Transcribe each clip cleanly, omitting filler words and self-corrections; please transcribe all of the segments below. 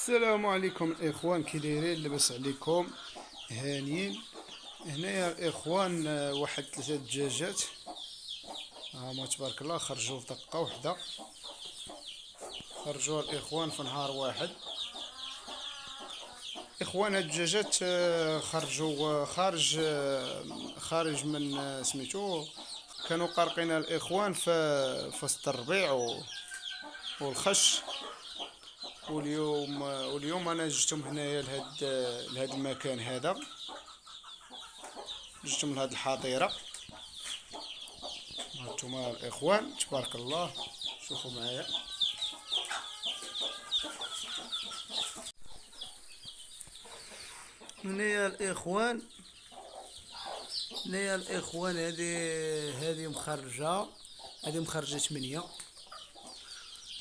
السلام عليكم الاخوان، كي دايرين؟ لاباس عليكم؟ هانيين. هنايا الاخوان واحد 3 دجاجات هما تبارك الله خرجوا في دقه وحده. خرجوا الاخوان في نهار واحد. اخوان هاد الدجاجات خرجوا خارج من سميتو. كانوا قارقين الاخوان في وسط الربيع والخش. واليوم انا جيتهم هنايا لهاد المكان هذا. جيتهم لهاد الحظيره. هانتوما الاخوان تبارك الله، شوفوا معايا. هنايا الاخوان هذه مخرجه. هذه مخرجه 8.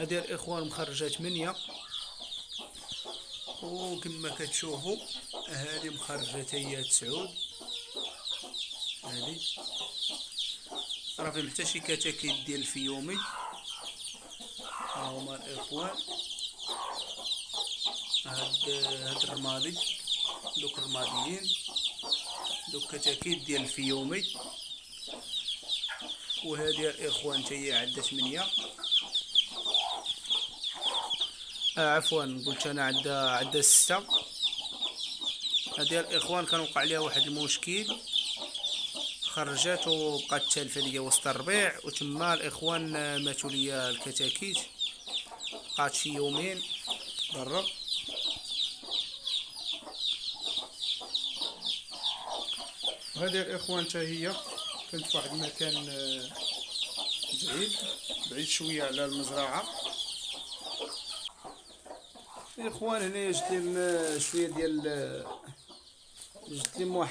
هذه الاخوان مخرجه 8. وكما كتشوفوا هذه مخرجه هي 9. هذه راه فيهم حتى شي كتاكيت ديال الفيومي. ها هما الاخوان. هاد الرمادي، دوك الرماديين، دوك كتاكيت ديال الفيومي. وهذه الاخوان حتى هي عندها 8. عفوا قلت انا عندها 6. هذه الاخوان كان وقع عليها واحد المشكل، خرجات وبقات تالفه ليا وسط الربيع، وتما الاخوان ماتوا ليا الكتاكيت. بقات شي يومين برا. هذه الاخوان حتى هي كنت في واحد المكان بعيد شويه على المزرعه. الاخوان هنا جبت لهم شويه ديال جبت لهم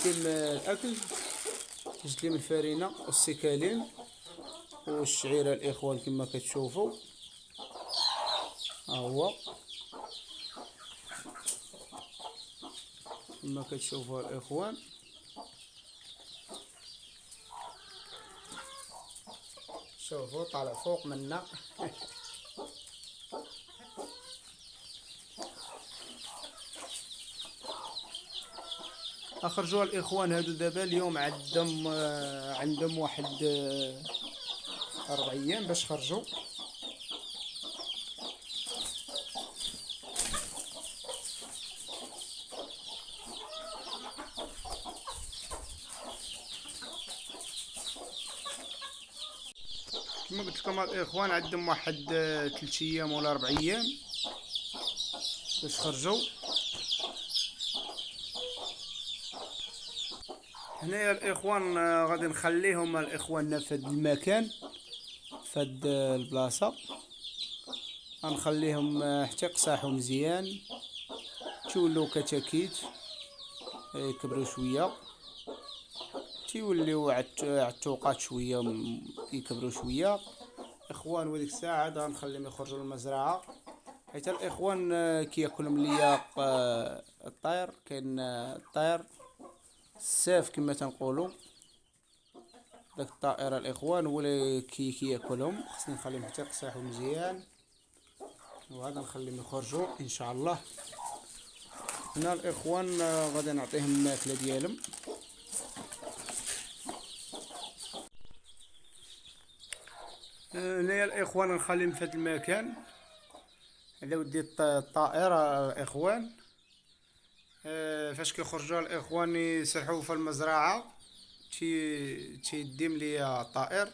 الاكل. جبت لهم الفرينه والسكالين والشعيره الاخوان كما كتشوفوا. ها هو كما كتشوفوا الاخوان. شوفوا طالع فوق منا. اخرجوا الاخوان هادو دابا اليوم عندهم واحد 4 ايام باش خرجوا. كما قلت لكم الاخوان عندهم واحد 3 ايام ولا 4 ايام باش خرجوا. هنايا الاخوان غادي نخليهم الاخوان في هذا المكان، في هذه البلاصه. غنخليهم حتى يقصاحوا مزيان، تولوا كتاكيت يكبروا شويه، تيوليو عالتوقات شويه يكبروا شويه اخوان. وديك الساعه عاد غنخليهم يخرجوا للمزرعه، حيت الاخوان كياكلهم ليا الطير. كاين الطير الساف كما تنقولوا، داك الطائره الاخوان هو اللي كياكلهم. خصني نخليهم حتى يقصاحوا مزيان، وهذا نخليهم يخرجوا ان شاء الله. هنا الاخوان غادي نعطيهم الماكله ديالهم. هنايا الاخوان نخليهم في هذا المكان على ودي الطائره الاخوان. فاش كيخرجوا الاخوان يسرحوا في المزرعه تيديم ليا طائر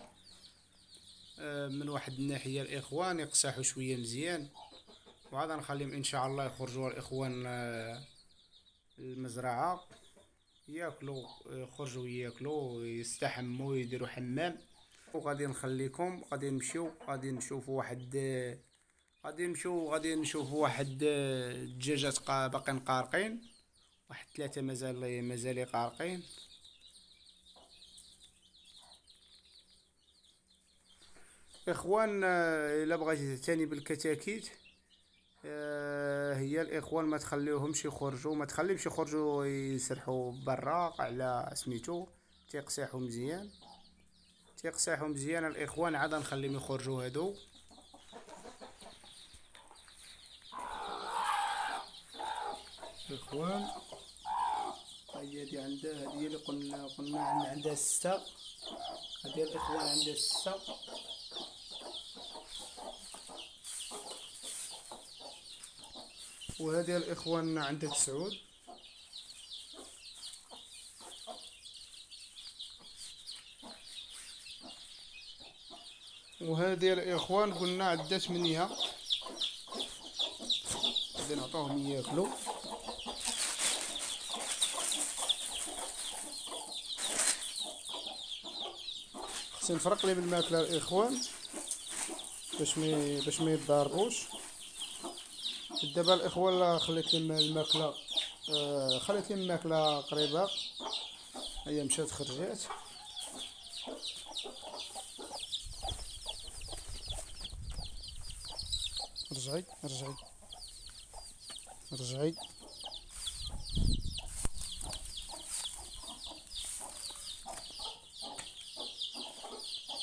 من واحد الناحيه الاخوان يقساحوا شويه مزيان، وعاد نخليهم ان شاء الله يخرجوا الاخوان المزرعه ياكلوا، يخرجوا ياكلوا يستحموا يديروا حمام. وغادي نخليكم غادي نشوفوا واحد الدجاجات باقين قارقين. واحد 3 مازال قارقين. اخوان الا بغيتي تاني بالكتاكيت هي الاخوان ما تخليوهمش يخرجوا، ما تخليهمش يخرجوا يسرحوا برا على سميتو. تيقساحوا مزيان الاخوان. عاد نخليهم يخرجوا هادو. اخوان. هي هادي عندها، هادي اللي قلنا عندها 6. هادي الاخوان عندها 6. وهذه الاخوان عندها 9. وهذه الاخوان قلنا عندها 8. غادي نعطوهم ياكلوا. خصني نفرق لي بالماكله الاخوان باش ما يتضاربوش. دابا الاخوان خليت لهم الماكله، خليت لهم الماكله قريبه. هي مشات خرجات. رجعي رجعي رجعي.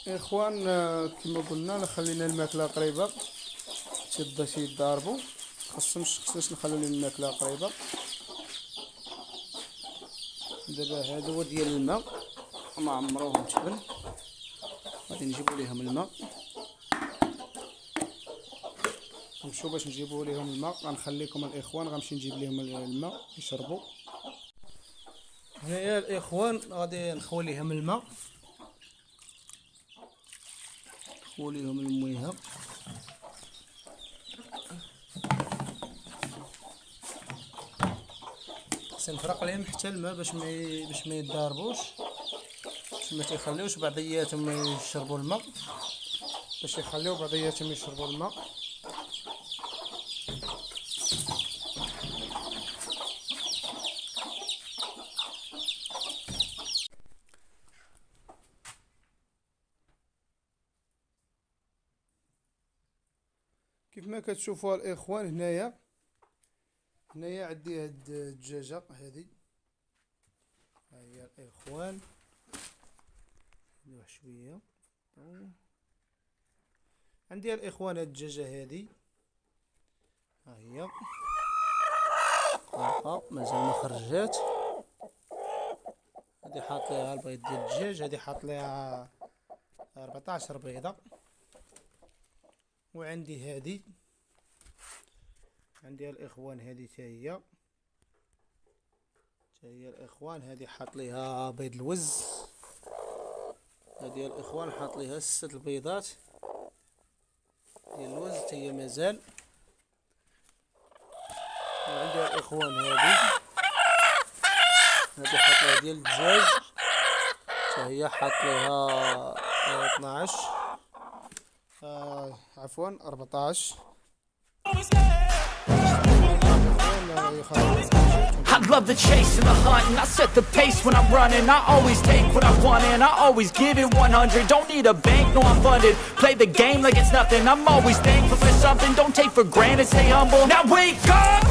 اخوان كما قلنا خلينا الماكله قريبه باش يتضاربوا. خصناش نخلو لهم الماكله قريبه. دابا هذا هو ديال الماء، ما عمروهم تبن. غادي نجيبو ليهم الماء. نمشيو باش نجيبو ليهم الماء. غنخليكم الاخوان، غنمشي نجيب ليهم الماء يشربوا. هنايا الاخوان غادي نخوي ليهم الماء، نخوي ليهم المياه. خصني نفرق ليهم حتى الماء باش ما يتضاربوش، باش ما تيخليوش بعضياتهم يشربوا الماء، باش يخليو بعضياتهم يشربوا الماء. كيف ما كتشوفوا الاخوان هنايا عندي هاد الدجاجه هذه. ها هي الاخوان، واحد شويه عندي الاخوان. هاد الدجاجه هذه ها هي مازال ما خرجات. هادي حاط ليها البيض ديال الدجاج، هادي حاط ليها 14 بيضه. وعندي هادي، عندي الاخوان هذه حتى هي الاخوان. هذه حاط ليها بيض الوز. هذه الاخوان حاط ليها 6 البيضات ديال الوز حتى هي مازال. وعندي الاخوان هذه حاط ليها ديال الدجاج حتى هي حاط ليها 12 عفوا 14. I love the chase and the hunt, and I set the pace when I'm running. I always take what I want and I always give it 100. Don't need a bank, no I'm funded. Play the game like it's nothing. I'm always thankful for something. Don't take for granted, stay humble. Now wake up,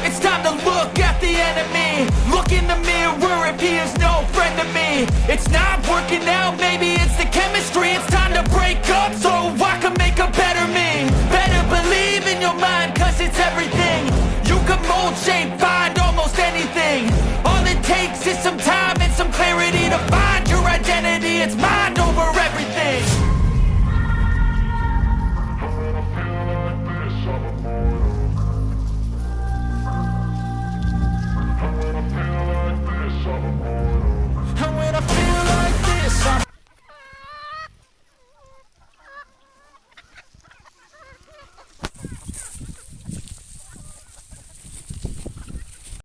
it's time to look at the enemy. Look in the mirror if he is no friend to me. It's not working out, maybe it's the chemistry. It's time to break up so I can make a better me. Better believe in your mind, cause it's everything. You can mold, shape, find almost anything. All it takes is some time.